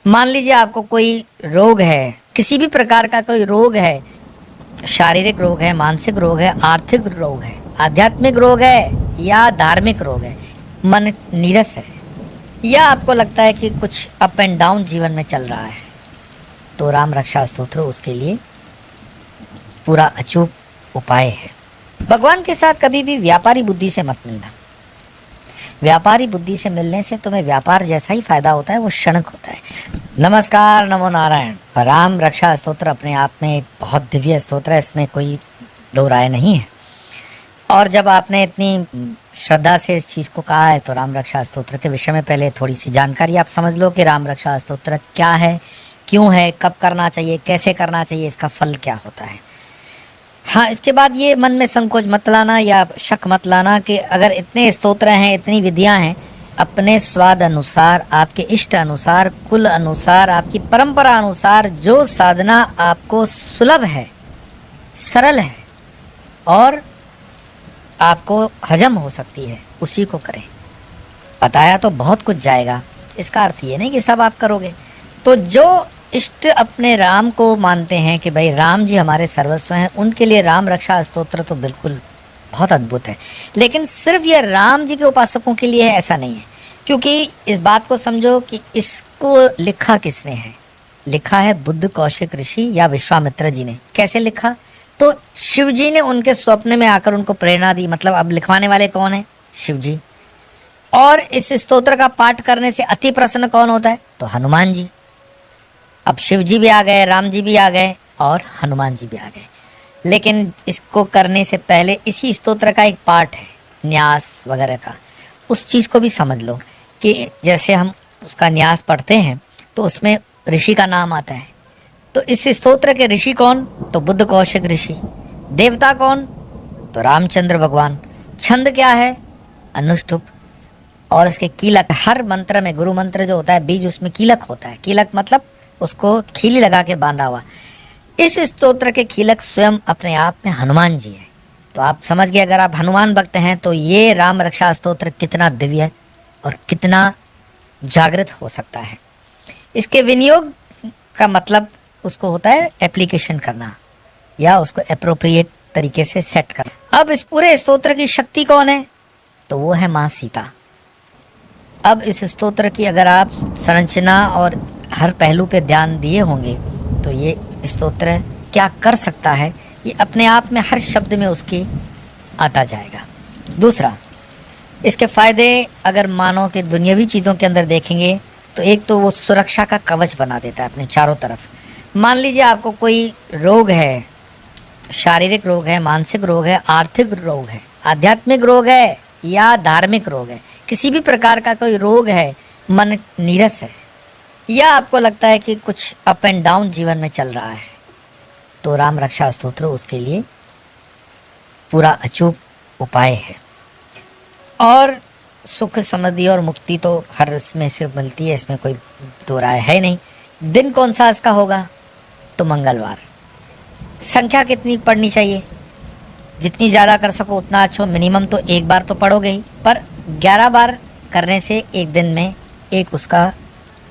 मान लीजिए आपको कोई रोग है, किसी भी प्रकार का कोई रोग है, शारीरिक रोग है, मानसिक रोग है, आर्थिक रोग है, आध्यात्मिक रोग है या धार्मिक रोग है, मन नीरस है या आपको लगता है कि कुछ अप एंड डाउन जीवन में चल रहा है, तो राम रक्षा स्तोत्र उसके लिए पूरा अचूक उपाय है। भगवान के साथ कभी भी व्यापारी बुद्धि से मत मिलना। व्यापारी बुद्धि से मिलने से तुम्हें व्यापार जैसा ही फायदा होता है, वो क्षणिक होता है। नमस्कार, नमो नारायण। राम रक्षा स्तोत्र अपने आप में एक बहुत दिव्य स्तोत्र है, इसमें कोई दो राय नहीं है। और जब आपने इतनी श्रद्धा से इस चीज़ को कहा है तो राम रक्षा स्तोत्र के विषय में पहले थोड़ी सी जानकारी आप समझ लो कि राम रक्षा स्तोत्र क्या है, क्यों है, कब करना चाहिए, कैसे करना चाहिए, इसका फल क्या होता है। हाँ, इसके बाद ये मन में संकोच मत लाना या शक मत लाना कि अगर इतने स्तोत्र हैं, इतनी विधियां हैं, अपने स्वाद अनुसार, आपके इष्ट अनुसार, कुल अनुसार, आपकी परंपरा अनुसार जो साधना आपको सुलभ है, सरल है और आपको हजम हो सकती है, उसी को करें। बताया तो बहुत कुछ जाएगा, इसका अर्थ ये नहीं कि सब आप करोगे। तो जो इष्ट अपने राम को मानते हैं कि भाई राम जी हमारे सर्वस्व हैं, उनके लिए राम रक्षा स्तोत्र तो बिल्कुल बहुत अद्भुत है। लेकिन सिर्फ ये राम जी के उपासकों के लिए है ऐसा नहीं है, क्योंकि इस बात को समझो कि इसको लिखा किसने है। लिखा है बुद्ध कौशिक ऋषि या विश्वामित्र जी ने। कैसे लिखा? तो शिव जी ने उनके स्वप्न में आकर उनको प्रेरणा दी। मतलब अब लिखवाने वाले कौन है? शिव जी। और इस स्तोत्र का पाठ करने से अति प्रसन्न कौन होता है? तो हनुमान जी। अब शिव जी भी आ गए, राम जी भी आ गए और हनुमान जी भी आ गए। लेकिन इसको करने से पहले इसी स्तोत्र का एक पाठ है, न्यास वगैरह का, उस चीज़ को भी समझ लो कि जैसे हम उसका न्यास पढ़ते हैं तो उसमें ऋषि का नाम आता है। तो इस स्तोत्र के ऋषि कौन? तो बुद्ध कौशिक ऋषि। देवता कौन? तो रामचंद्र भगवान। छंद क्या है? अनुष्टुप। और इसके कीलक, हर मंत्र में गुरु मंत्र जो होता है बीज, उसमें कीलक होता है। कीलक मतलब उसको खीली लगा के बांधा हुआ। इस स्तोत्र के कीलक स्वयं अपने आप में हनुमान जी है। तो आप समझ गए, अगर आप हनुमान भक्त हैं तो ये राम रक्षा स्तोत्र कितना दिव्य और कितना जागृत हो सकता है। इसके विनियोग का मतलब उसको होता है एप्लीकेशन करना या उसको एप्रोप्रिएट तरीके से सेट करना। अब इस पूरे स्तोत्र की शक्ति कौन है? तो वो है माँ सीता। अब इस स्तोत्र की अगर आप संरचना और हर पहलू पे ध्यान दिए होंगे तो ये स्तोत्र क्या कर सकता है, ये अपने आप में हर शब्द में उसकी आता जाएगा। दूसरा, इसके फ़ायदे अगर मानो कि दुनियावी चीज़ों के अंदर देखेंगे तो एक तो वो सुरक्षा का कवच बना देता है अपने चारों तरफ। मान लीजिए आपको कोई रोग है, शारीरिक रोग है, मानसिक रोग है, आर्थिक रोग है, आध्यात्मिक रोग है या धार्मिक रोग है, किसी भी प्रकार का कोई रोग है, मन नीरस है या आपको लगता है कि कुछ अप एंड डाउन जीवन में चल रहा है, तो राम रक्षा स्तोत्र उसके लिए पूरा अचूक उपाय है। और सुख, समृद्धि और मुक्ति तो हर इसमें से मिलती है, इसमें कोई दो राय है नहीं। दिन कौन सा इसका होगा? तो मंगलवार। संख्या कितनी पढ़नी चाहिए? जितनी ज़्यादा कर सको उतना अच्छा। मिनिमम तो एक बार तो पढ़ोगे ही, पर 11 बार करने से एक दिन में एक उसका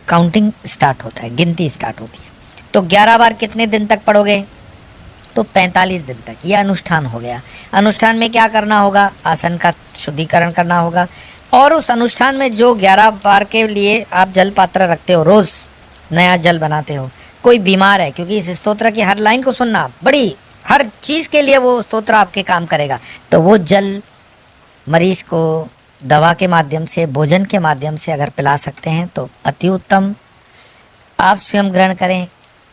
काउंटिंग स्टार्ट होता है, गिनती स्टार्ट होती है। तो 11 बार कितने दिन तक पढ़ोगे? तो 45 दिन तक। ये अनुष्ठान हो गया। अनुष्ठान में क्या करना होगा? आसन का शुद्धिकरण करना होगा। और उस अनुष्ठान में जो 11 बार के लिए आप जल पात्र रखते हो, रोज़ नया जल बनाते हो, कोई बीमार है, क्योंकि इस स्तोत्र की हर लाइन को सुनना, बड़ी हर चीज़ के लिए वो स्तोत्र आपके काम करेगा, तो वो जल मरीज को दवा के माध्यम से, भोजन के माध्यम से अगर पिला सकते हैं तो अति उत्तम। आप स्वयं ग्रहण करें,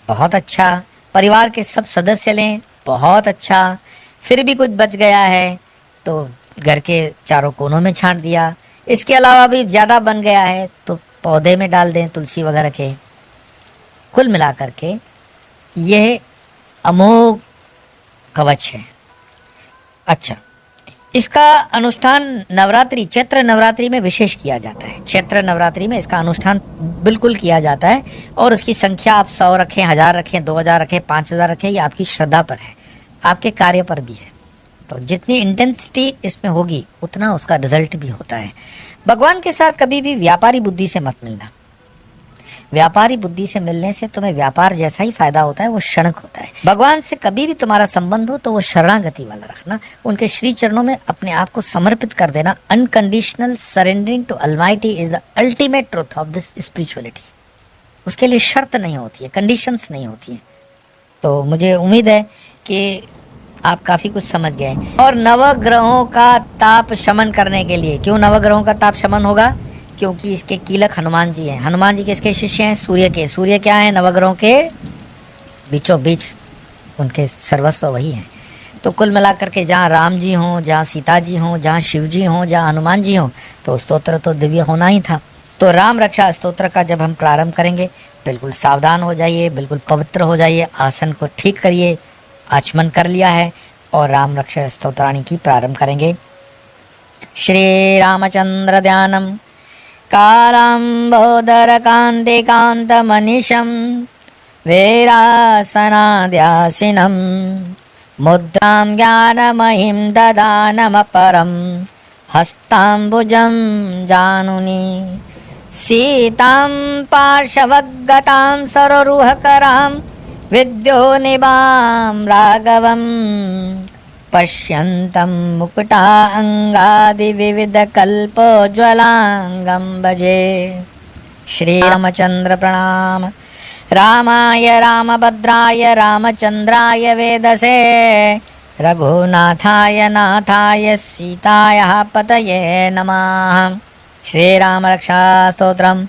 बहुत अच्छा। परिवार के सब सदस्य लें, बहुत अच्छा। फिर भी कुछ बच गया है तो घर के चारों कोनों में छांट दिया। इसके अलावा भी ज़्यादा बन गया है तो पौधे में डाल दें, तुलसी वगैरह के। कुल मिलाकर के यह अमोघ कवच है। अच्छा, इसका अनुष्ठान नवरात्रि, चैत्र नवरात्रि में विशेष किया जाता है। चैत्र नवरात्रि में इसका अनुष्ठान बिल्कुल किया जाता है। और उसकी संख्या आप 100 रखें, 1000 रखें, 2000 रखें, 5000 रखें, ये आपकी श्रद्धा पर है, आपके कार्य पर भी है। तो जितनी इंटेंसिटी इसमें होगी उतना उसका रिजल्ट भी होता है। भगवान के साथ कभी भी व्यापारी बुद्धि से मत मिलना। व्यापारी बुद्धि से मिलने से तुम्हें व्यापार जैसा ही फायदा होता है, वो क्षणिक होता है। भगवान से कभी भी तुम्हारा संबंध हो तो वो शरणागति वाला रखना, उनके श्री चरणों में अपने आप को समर्पित कर देना। Unconditional surrendering to almighty is the ultimate truth of this spirituality. उसके लिए शर्त नहीं होती है, कंडीशंस नहीं होती हैं। तो मुझे उम्मीद है कि आप काफ़ी कुछ समझ गए। और नवग्रहों का ताप शमन करने के लिए, क्यों नवग्रहों का ताप शमन होगा? क्योंकि इसके कीलक हनुमान जी हैं। हनुमान जी किसके शिष्य हैं? सूर्य के। सूर्य क्या है? नवग्रहों के बीचों बीच, उनके सर्वस्व वही हैं। तो कुल मिलाकर के जहाँ राम जी हों, जहाँ सीता जी हों, जहाँ शिव जी हों, जहाँ हनुमान जी हों, तो स्तोत्र तो दिव्य होना ही था। तो राम रक्षा स्तोत्र का जब हम प्रारंभ करेंगे, बिल्कुल सावधान हो जाइए, बिल्कुल पवित्र हो जाइए, आसन को ठीक करिए, आचमन कर लिया है और राम रक्षा स्तोत्राणी की प्रारंभ करेंगे। श्री रामचंद्र ध्यानम कालाम्बोदर कांति कांत मनीषम वेरासनाद्यासिनम मुद्रां ज्ञानमयीं ददानमपरं हस्ताम्बुजं जानुनी सीतां पार्श्वगतां सरोरुहकरां विद्योनिबां राघवं पश्यन्तं मुकुटाङ्गादिविविधकल्पोज्ज्वलाङ्गं भजे। श्रीरामचन्द्र प्रणाम। रामाय रामभद्राय रामचन्द्राय वेदसे रघुनाथाय नाथाय सीतायाः पतये नमः। श्रीरामरक्षास्तोत्रम्।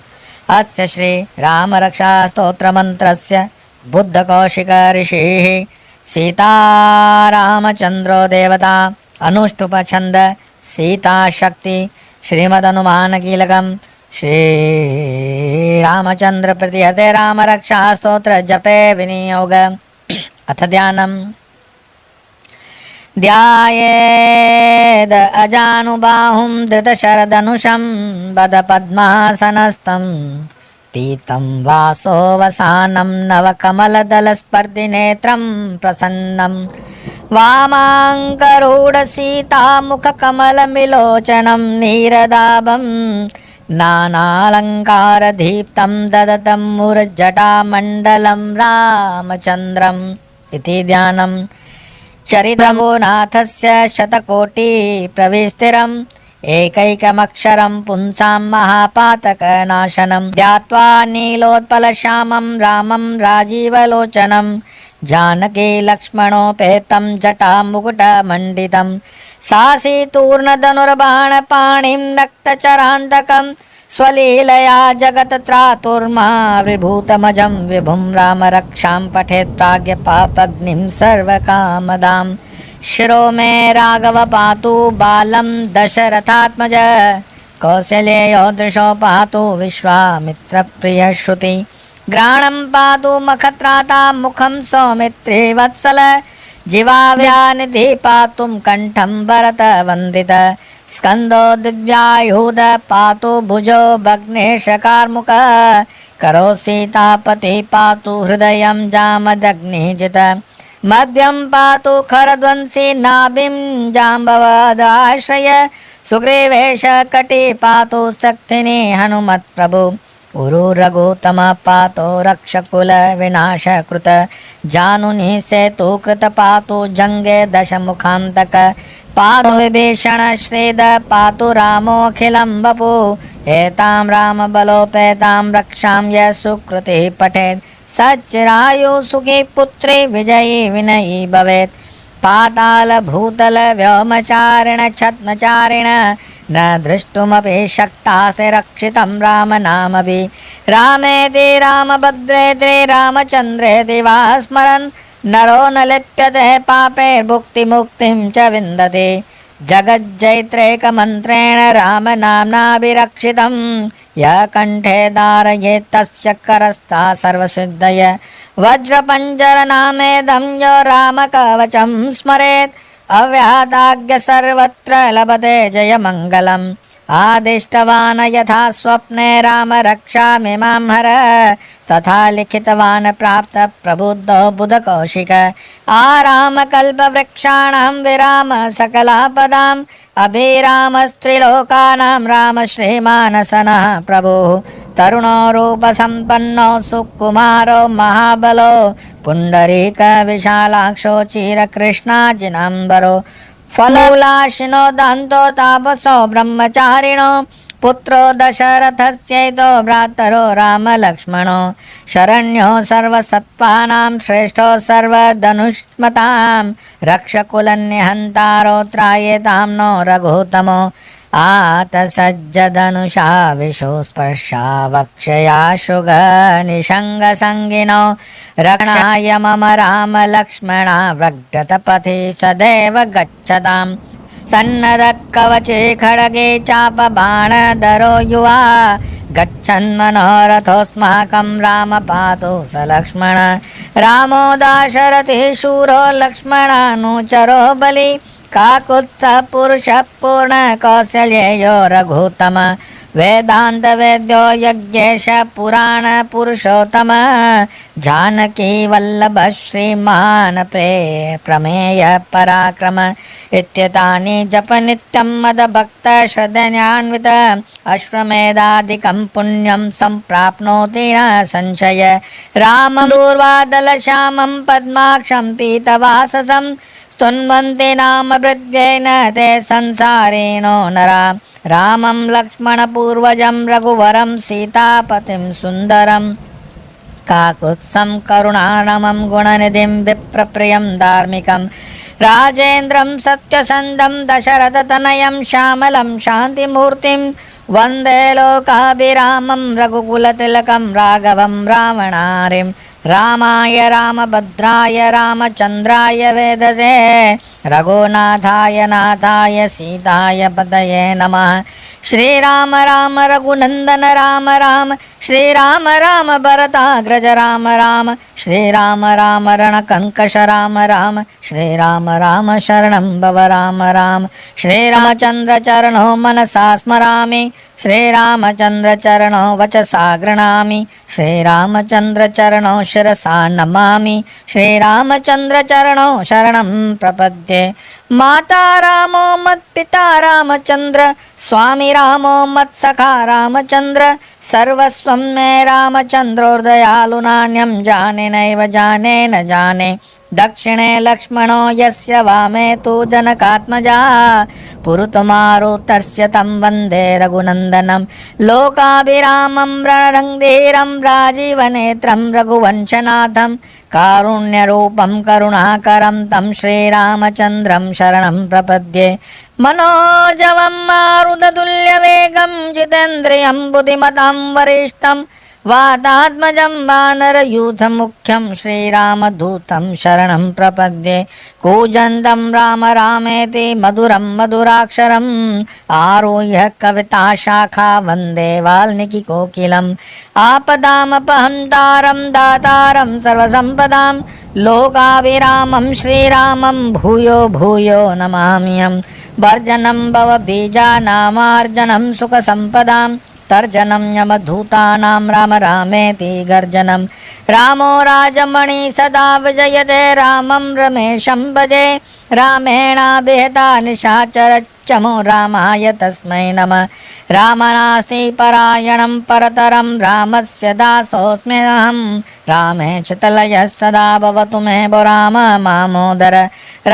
अस्य श्रीरामरक्षास्तोत्रमन्त्रस्य बुद्धकौशिक ऋषिः सीतारामचन्द्रो देवता अनुष्टुपछन्द सीताशक्ति श्रीमदनुमानकीलकं श्रीरामचन्द्र प्रतिहते रामरक्षा स्तोत्र जपे विनियोग। अथ ध्यानम्। ध्यायेद अजानुबाहुं धृतशरधनुषं बदपद्मासनस्थं पीतं वासोवसानं नवकमलदलस्पर्धिनेत्रं प्रसन्नं वामाङ्करूढसीतामुखकमलमिलोचनं नीरदाभं नानालङ्कारदीप्तं ददतं मुरजटामण्डलं रामचन्द्रम् इति ध्यानम्। चरितरघुनाथस्य शतकोटिप्रविस्तिरम् एकैकमक्षरं पुंसां महापातकनाशनं ध्यात्वा नीलोत्पलश्यामं रामं राजीवलोचनं जानकी लक्ष्मणोपेतं जटामुकुटमण्डितं सासीतूर्णधनुर्बाणपाणिं रक्तचरान्तकं स्वलीलया जगत्त्रातुर्मा विभूतमजं विभुं रामरक्षां पठेत् प्राज्ञपापग्निं सर्वकामदां। शिरो मे राघव पातु बालं दशरथात्मज कौसल्यो दृशो पातु विश्वामित्रप्रियश्रुति घ्राणं पातु मखत्राता मुखं सौमित्रे वत्सल जीवाव्यानिधि पातुं कंठं भरतवन्दित स्कंदो दिव्यायुध पातु भुजो भग्नेशकार्मुक करो सीतापति पातु हृदयं जामदग्निजित मध्यं पातु खरध्वंसी नाभिं जाम्बवदाश्रय सुग्रीवेश कटि पातु शक्तिनी हनुमत्प्रभु उरु रघुतम पातो रक्षकुल विनाशकृत जानुनि सेतु कृत पातु जंगे दशमुखान्तक पातु विभीषण श्रीद पातु रामोऽखिलं वपु एतां रामबलोपेतां रक्षां यः सुकृतिः पठेत् सच्चिरायु सुखी पुत्री विजयी विनयी भवेत्। पाताल भूतल व्योमचारिण छद्मचारिण न दृष्टुमपि शक्तास्ते रक्षितं राम नामभिः रामेति रामभद्रेति रामचन्द्रेति वा स्मरन् नरो न लिप्यते पापैर्भुक्तिमुक्तिं च विन्दति जगज्जैत्रैकमन्त्रेण रामनाम्नाभिरक्षितं यः कण्ठे धारयेत् तस्य करस्था सर्वसिद्धय वज्रपञ्जरनामेदं यो रामकवचं स्मरेत् अव्यादाज्ञ सर्वत्र लभते जयमङ्गलम् आदिष्टवान् यथा स्वप्ने राम रक्षामिमां हर तथा लिखितवान् प्राप्त प्रबुद्धो बुधकौशिक आरामकल्पवृक्षाणां विराम सकलापदाम् अभिरामस्त्रिलोकानां राम श्रीमानसनः प्रभुः तरुणो रूप संपन्नो सुकुमारो महाबलो पुंडरीक विशालाक्षो चिरकृष्णाजिनाम्बरो फलौलाशिनो दन्तो तापसो ब्रह्मचारिणो पुत्रो दशरथस्यैतो भ्रातरो रामलक्ष्मणो शरण्यो सर्वसत्त्वानां श्रेष्ठो सर्वधनुष्मतां रक्षकुलनिहन्तारो त्रायेतां नो रघुतमो आतसज्जधनुषा विशुस्पर्शा वक्षया शुगनिषङ्गसङ्गिनो रक्षाय मम राम लक्ष्मणा व्रग्धतपथि सदैव गच्छताम् सन्नदकवचे खड्गे चापबाणधरो युवा गच्छन्मनोरथोऽस्माकं राम पातु स लक्ष्मण रामो दाशरथि शूरो लक्ष्मणानुचरो बलि काकुत्स्थः पुरुषः पूर्ण कौसल्येयो रघुत्तम वेदांत वेद्यो यज्ञेश पुराण पुरुषोत्तम जानकी वल्लभ श्रीमान प्रमेय पराक्रम इत्येतानि जप नित्यं मदभक्त श्रद्धयान्वित अश्वमेधादिकं पुण्यं सम्प्राप्नोति न संशय रामं दूर्वादलश्यामं पद्माक्षं पीतवाससं स्तुन्वन्ति नाम वृद्ध्येन ते संसारिणो नरा रामं लक्ष्मणपूर्वजं रघुवरं सीतापतिं सुन्दरं काकुत्स्थं करुणारमं गुणनिधिं विप्रप्रियं धार्मिकं राजेन्द्रं सत्यसन्धं दशरथतनयं श्यामलं शान्तिमूर्तिं वन्दे लोकाभिरामं रघुकुलतिलकं राघवं रावणारिं रामाय रामभद्राय रामचन्द्राय वेदसे रघुनाथाय नाथाय सीताय पतये नमः श्रीराम राम रघुनन्दन राम राम श्रीराम राम भरताग्रज राम राम श्रीराम राम रणकङ्कष राम राम श्रीराम राम शरणं भव राम राम श्रीरामचन्द्र चरणो मनसा स्मरामि श्रीरामचन्द्र चरणो वचसा गृह्णामि श्रीरामचन्द्र चरणो शिरसा नमामि श्रीरामचन्द्र चरणो शरणं प्रपद्ये माता रामो मत्पिता रामचन्द्र स्वामी रामो मत्सखा रामचन्द्र सर्वस्वं मे रामचन्द्रोर्दयालु नान्यं जाने नैव जाने न जाने दक्षिणे लक्ष्मणो यस्य वामे तु जनकात्मजा पुरुतमारुतस्य तं वन्दे रघुनन्दनं लोकाभिरामं रणरङ्गधीरं राजीवनेत्रं रघुवंशनाथं कारुण्यरूपं करुणाकरं तं श्रीरामचन्द्रं शरणं प्रपद्ये मनोजवं मारुततुल्यवेगं जितेन्द्रियं बुद्धिमतां वरिष्ठं वातात्मजं वानरयूथमुख्यं श्रीरामदूतं शरणं प्रपद्ये कूजन्तं राम रामेति मधुरं मधुराक्षरम् आरुह्य कविताशाखा वन्दे वाल्मीकिकोकिलम् आपदामपहन्तारं दातारं सर्वसम्पदां लोकाभिरामं श्रीरामं भूयो भूयो नमाम्यहं वर्जनं भवबीजानामार्जनं सुखसम्पदां तर्जनं यमधूतानां राम रामेति गर्जनं रामो राजमणि सदा विजयते रामं रमेशं भजे रामेणाभिहता निशाचरच्चमो रामाय तस्मै नमः रामनास्ति परायणं परतरं रामस्य दासोऽस्म्यहं रामे च तलयः सदा भवतु मे भो राम मामोदर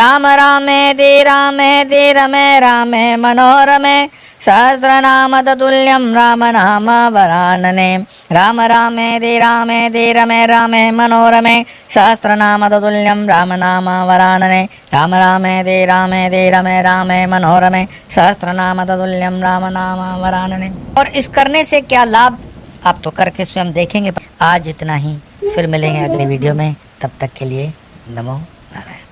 राम रामेति रामेति रमे रामे मनोरमे सहस्रनाम ततुल्यं राम नाम वरानने राम रामेति रामेति रमे रामे मनोरमे सहस्रनाम ततुल्यं राम नाम वरानने राम रामेति रामेति रमे रामे मनोरमे सहस्रनाम ततुल्यं राम नाम वरानने। और इस करने से क्या लाभ आप तो करके स्वयं देखेंगे। आज इतना ही, फिर मिलेंगे अगले वीडियो में, तब तक के लिए नमो नारायण।